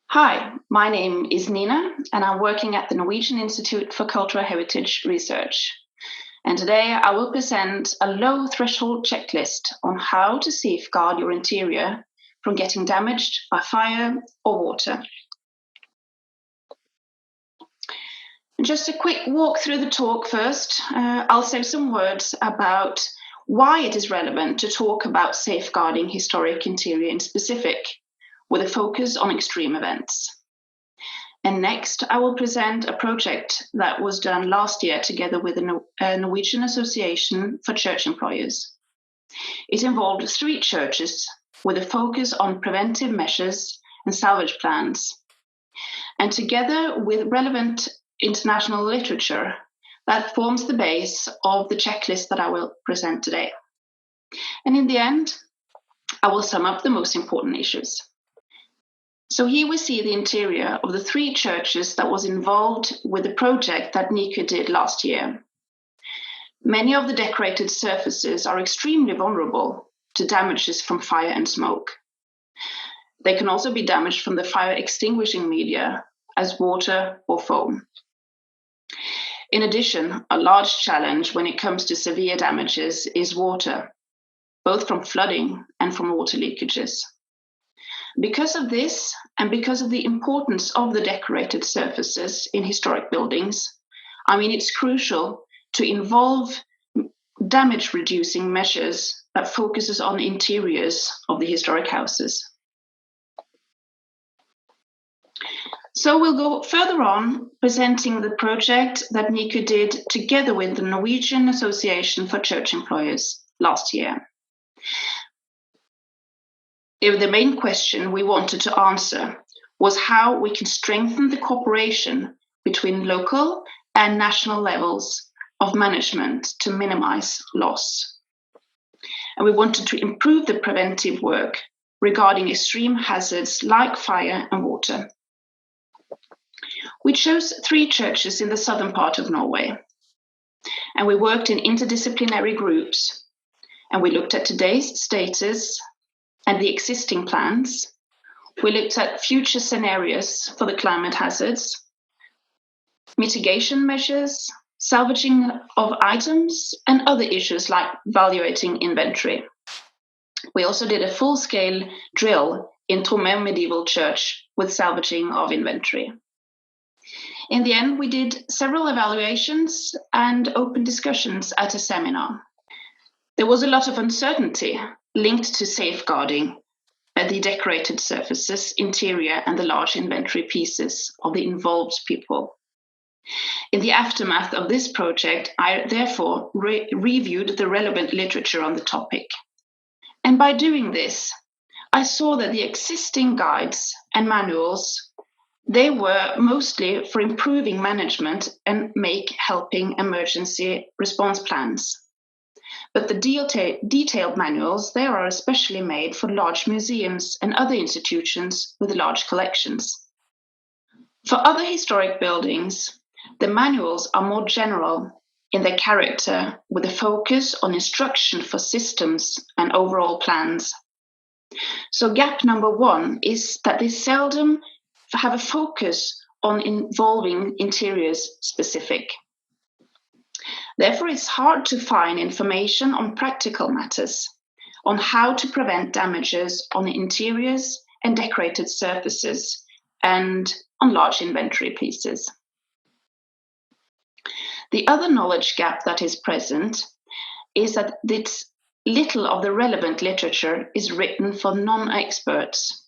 Hi, my name is Nina, and I'm working at the Norwegian Institute for Cultural Heritage Research. And today I will present a low threshold checklist on how to safeguard your interior from getting damaged by fire or water. Just a quick walk through the talk first. I'll say some words about why it is relevant to talk about safeguarding historic interior in specific, with a focus on extreme events. And next, I will present a project that was done last year together with the Norwegian Association for Church Employers. It involved 3 churches with a focus on preventive measures and salvage plans. And together with relevant international literature, that forms the base of the checklist that I will present today. And in the end, I will sum up the most important issues. So here we see the interior of the 3 churches that was involved with the project that NICU did last year. Many of the decorated surfaces are extremely vulnerable to damages from fire and smoke. They can also be damaged from the fire extinguishing media as water or foam. In addition, a large challenge when it comes to severe damages is water, both from flooding and from water leakages. Because of this, and because of the importance of the decorated surfaces in historic buildings, it's crucial to involve damage-reducing measures that focuses on interiors of the historic houses. So we'll go further on presenting the project that NICU did together with the Norwegian Association for Church Employers last year. The main question we wanted to answer was how we can strengthen the cooperation between local and national levels of management to minimize loss. And we wanted to improve the preventive work regarding extreme hazards like fire and water. We chose 3 churches in the southern part of Norway, and we worked in interdisciplinary groups, and we looked at today's status and the existing plans. We looked at future scenarios for the climate hazards, mitigation measures, salvaging of items, and other issues like valuating inventory. We also did a full-scale drill in Trondheim Medieval Church with salvaging of inventory. In the end, we did several evaluations and open discussions at a seminar. There was a lot of uncertainty linked to safeguarding the decorated surfaces, interior, and the large inventory pieces of the involved people. In the aftermath of this project, I therefore reviewed the relevant literature on the topic. And by doing this, I saw that the existing guides and manuals, they were mostly for improving management and helping emergency response plans. But the detailed manuals, they are especially made for large museums and other institutions with large collections. For other historic buildings, the manuals are more general in their character, with a focus on instruction for systems and overall plans. So gap number 1 is that they seldom have a focus on involving interiors specific. Therefore, it's hard to find information on practical matters, on how to prevent damages on interiors and decorated surfaces, and on large inventory pieces. The other knowledge gap that is present is that little of the relevant literature is written for non-experts.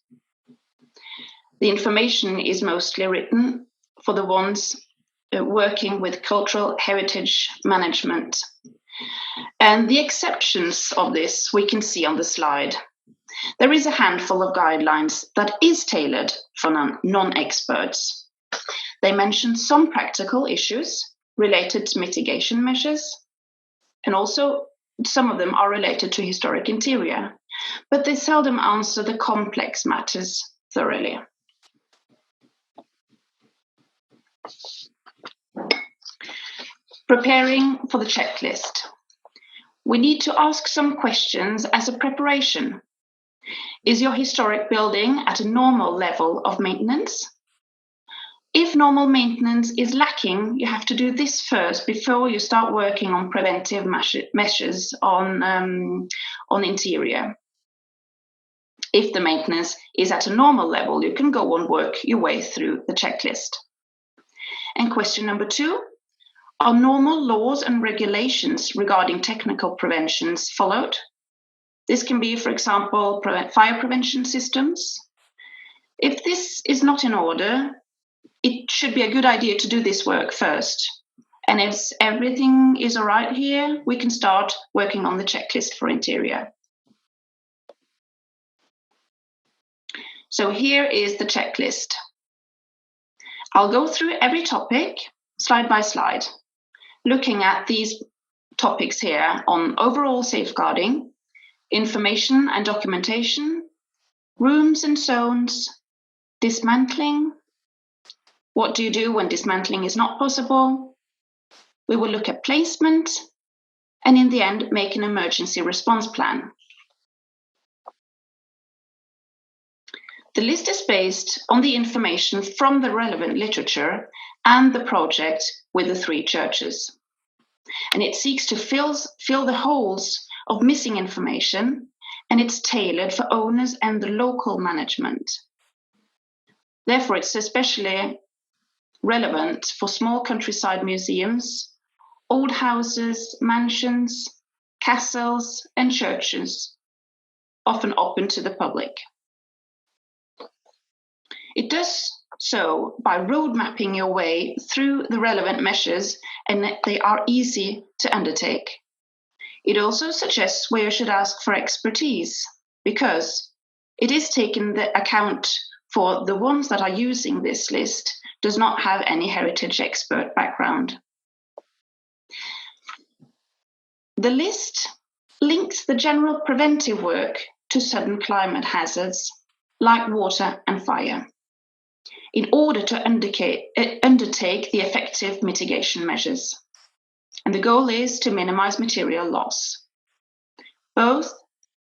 The information is mostly written for the ones working with cultural heritage management. And the exceptions of this we can see on the slide. There is a handful of guidelines that is tailored for non-experts. They mention some practical issues related to mitigation measures, and also some of them are related to historic interior, but they seldom answer the complex matters thoroughly. Preparing for the checklist. We need to ask some questions as a preparation. Is your historic building at a normal level of maintenance? If normal maintenance is lacking, you have to do this first before you start working on preventive measures on interior. If the maintenance is at a normal level, you can go and work your way through the checklist. And question number 2, are normal laws and regulations regarding technical preventions followed? This can be, for example, fire prevention systems. If this is not in order, it should be a good idea to do this work first. And if everything is all right here, we can start working on the checklist for interior. So here is the checklist. I'll go through every topic slide by slide, looking at these topics here on overall safeguarding, information and documentation, rooms and zones, dismantling. What do you do when dismantling is not possible? We will look at placement and in the end make an emergency response plan. The list is based on the information from the relevant literature and the project with the 3 churches. And it seeks to fill the holes of missing information, and it's tailored for owners and the local management. Therefore, it's especially relevant for small countryside museums, old houses, mansions, castles, and churches, often open to the public. It does so by road mapping your way through the relevant measures, and they are easy to undertake. It also suggests where you should ask for expertise, because it is taken the account for the ones that are using this list does not have any heritage expert background. The list links the general preventive work to sudden climate hazards like water and fire, in order to undertake the effective mitigation measures. And the goal is to minimize material loss. Both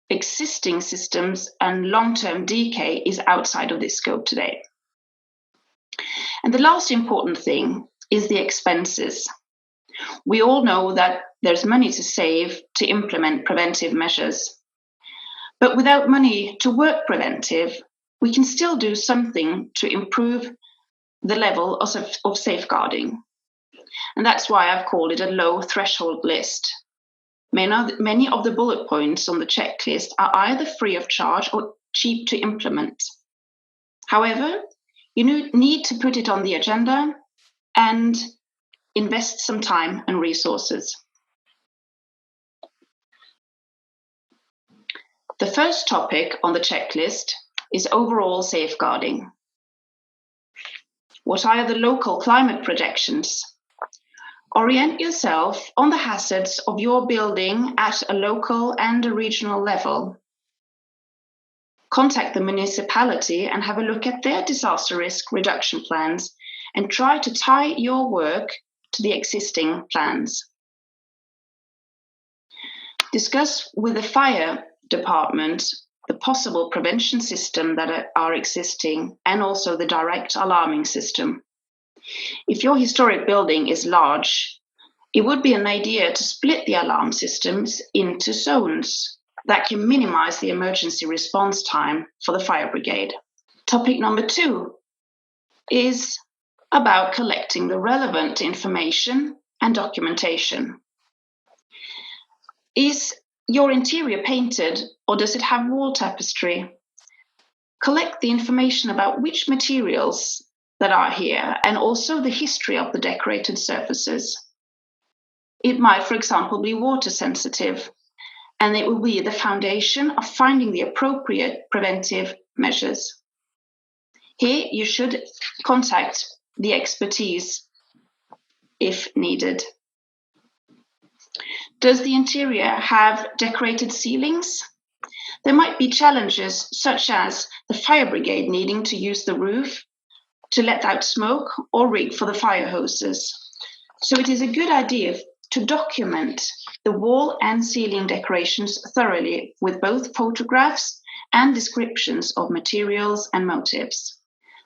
existing systems and long-term decay is outside of this scope today. And the last important thing is the expenses. We all know that there's money to save to implement preventive measures. But without money to work preventive, we can still do something to improve the level of safeguarding. And that's why I've called it a low threshold list. Many of the bullet points on the checklist are either free of charge or cheap to implement. However, you need to put it on the agenda and invest some time and resources. The first topic on the checklist is overall safeguarding. What are the local climate projections? Orient yourself on the hazards of your building at a local and a regional level. Contact the municipality and have a look at their disaster risk reduction plans and try to tie your work to the existing plans. Discuss with the fire department the possible prevention system that are existing and also the direct alarming system. If your historic building is large, it would be an idea to split the alarm systems into zones that can minimize the emergency response time for the fire brigade. Topic number 2 is about collecting the relevant information and documentation. Is your interior painted or does it have wall tapestry? Collect the information about which materials that are here and also the history of the decorated surfaces. It might, for example, be water sensitive, and it will be the foundation of finding the appropriate preventive measures. Here you should contact the expertise if needed. Does the interior have decorated ceilings? There might be challenges such as the fire brigade needing to use the roof to let out smoke or rig for the fire hoses. So it is a good idea to document the wall and ceiling decorations thoroughly with both photographs and descriptions of materials and motives.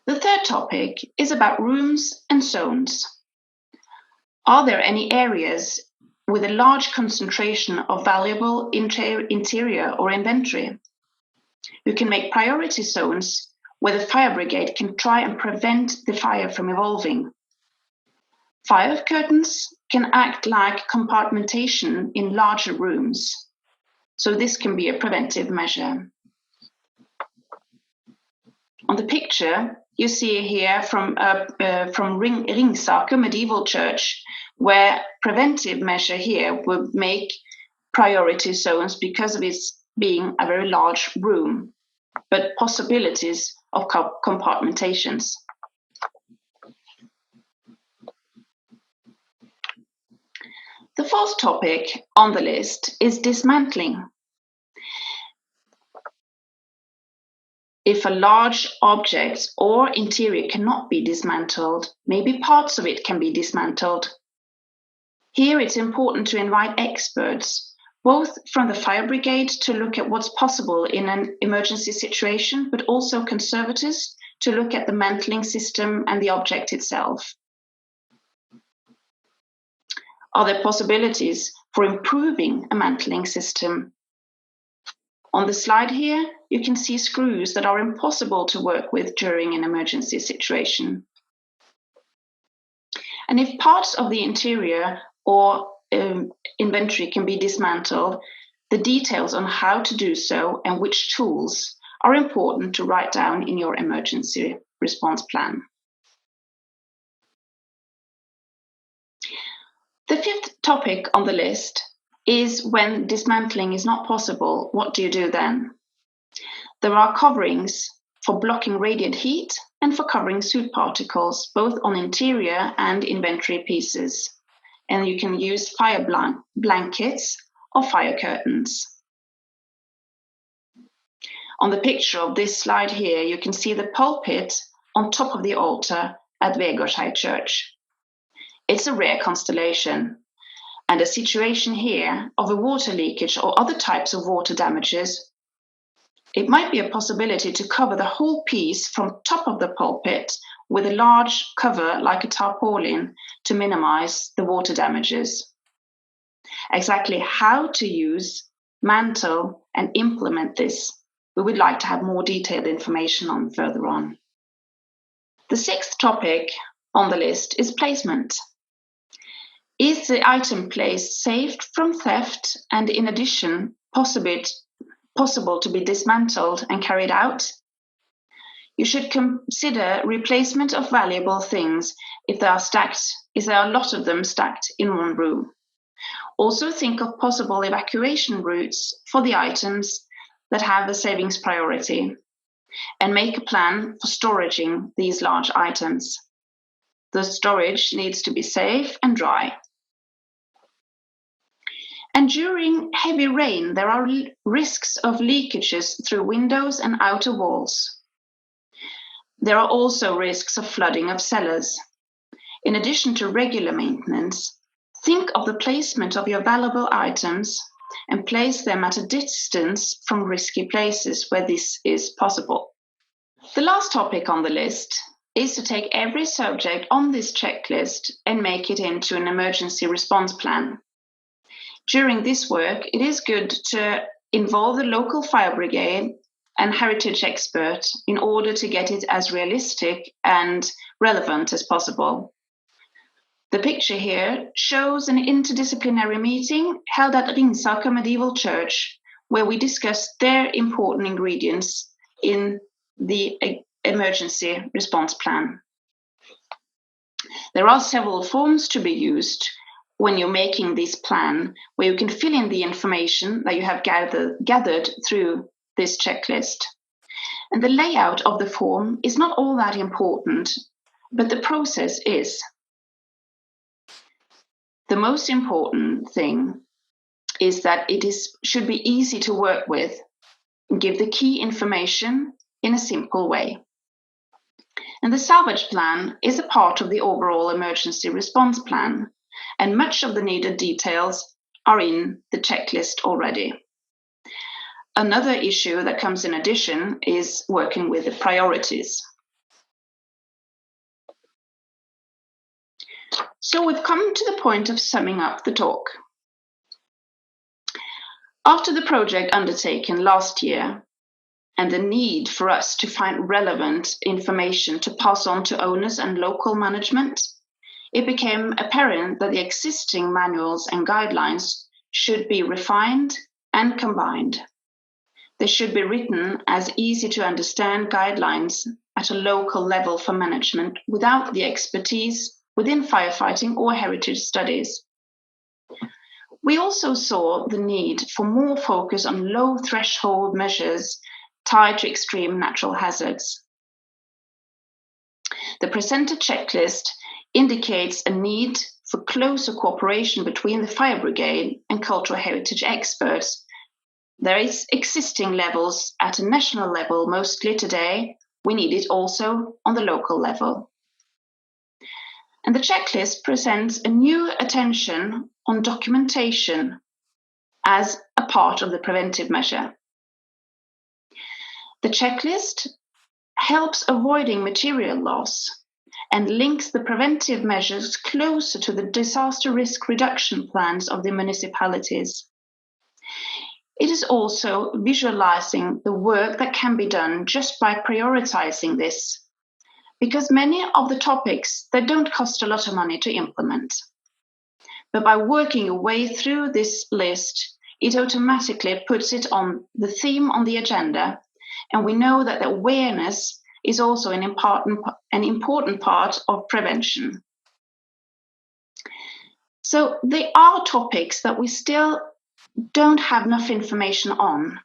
The third topic is about rooms and zones. Are there any areas with a large concentration of valuable interior or inventory? You can make priority zones where the fire brigade can try and prevent the fire from evolving. Fire curtains can act like compartmentation in larger rooms, so this can be a preventive measure. On the picture, you see here from Ringsaker medieval church, where preventive measure here would make priority zones because of its being a very large room, but possibilities of compartmentations. The fourth topic on the list is dismantling. If a large object or interior cannot be dismantled, maybe parts of it can be dismantled. Here it's important to invite experts, both from the fire brigade to look at what's possible in an emergency situation, but also conservators to look at the mantling system and the object itself. Are there possibilities for improving a mantling system? On the slide here, you can see screws that are impossible to work with during an emergency situation. And if parts of the interior or inventory can be dismantled, the details on how to do so and which tools are important to write down in your emergency response plan. The fifth topic on the list is when dismantling is not possible, what do you do then? There are coverings for blocking radiant heat and for covering soot particles, both on interior and inventory pieces. And you can use fire blankets or fire curtains. On the picture of this slide here, you can see the pulpit on top of the altar at Vegårshei Church. It's a rare constellation, and a situation here of a water leakage or other types of water damages, it might be a possibility to cover the whole piece from top of the pulpit with a large cover like a tarpaulin to minimize the water damages. Exactly how to use, mantle, and implement this, we would like to have more detailed information on further on. The sixth topic on the list is placement. Is the item placed safe from theft and in addition possible to be dismantled and carried out? You should consider replacement of valuable things if there are a lot of them stacked in one room. Also think of possible evacuation routes for the items that have a savings priority, and make a plan for storaging these large items. The storage needs to be safe and dry. And during heavy rain, there are risks of leakages through windows and outer walls. There are also risks of flooding of cellars. In addition to regular maintenance, think of the placement of your valuable items and place them at a distance from risky places where this is possible. The last topic on the list is to take every subject on this checklist and make it into an emergency response plan. During this work, it is good to involve the local fire brigade and heritage expert in order to get it as realistic and relevant as possible. The picture here shows an interdisciplinary meeting held at Ringsaker Medieval Church, where we discussed their important ingredients in the emergency response plan. There are several forms to be used when you're making this plan, where you can fill in the information that you have gathered through this checklist. And the layout of the form is not all that important, but the process is. The most important thing is that it should be easy to work with and give the key information in a simple way. And the salvage plan is a part of the overall emergency response plan, and much of the needed details are in the checklist already. Another issue that comes in addition is working with the priorities. So we've come to the point of summing up the talk. After the project undertaken last year, and the need for us to find relevant information to pass on to owners and local management, it became apparent that the existing manuals and guidelines should be refined and combined. They should be written as easy to understand guidelines at a local level for management without the expertise within firefighting or heritage studies. We also saw the need for more focus on low threshold measures tied to extreme natural hazards. The presented checklist indicates a need for closer cooperation between the fire brigade and cultural heritage experts. There is existing levels at a national level mostly today. We need it also on the local level. And the checklist presents a new attention on documentation as a part of the preventive measure. The checklist helps avoiding material loss and links the preventive measures closer to the disaster risk reduction plans of the municipalities. It is also visualizing the work that can be done just by prioritizing this, because many of the topics that don't cost a lot of money to implement. But by working your way through this list, it automatically puts it on the theme on the agenda, and we know that the awareness is also an important part of prevention. So there are topics that we still don't have enough information on.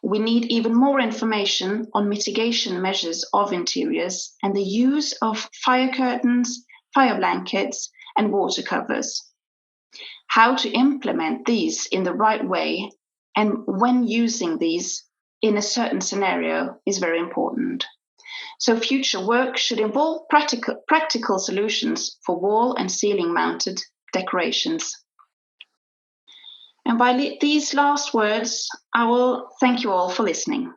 We need even more information on mitigation measures of interiors and the use of fire curtains, fire blankets, and water covers. How to implement these in the right way and when using these in a certain scenario is very important. So future work should involve practical solutions for wall and ceiling mounted decorations. And by these last words, I will thank you all for listening.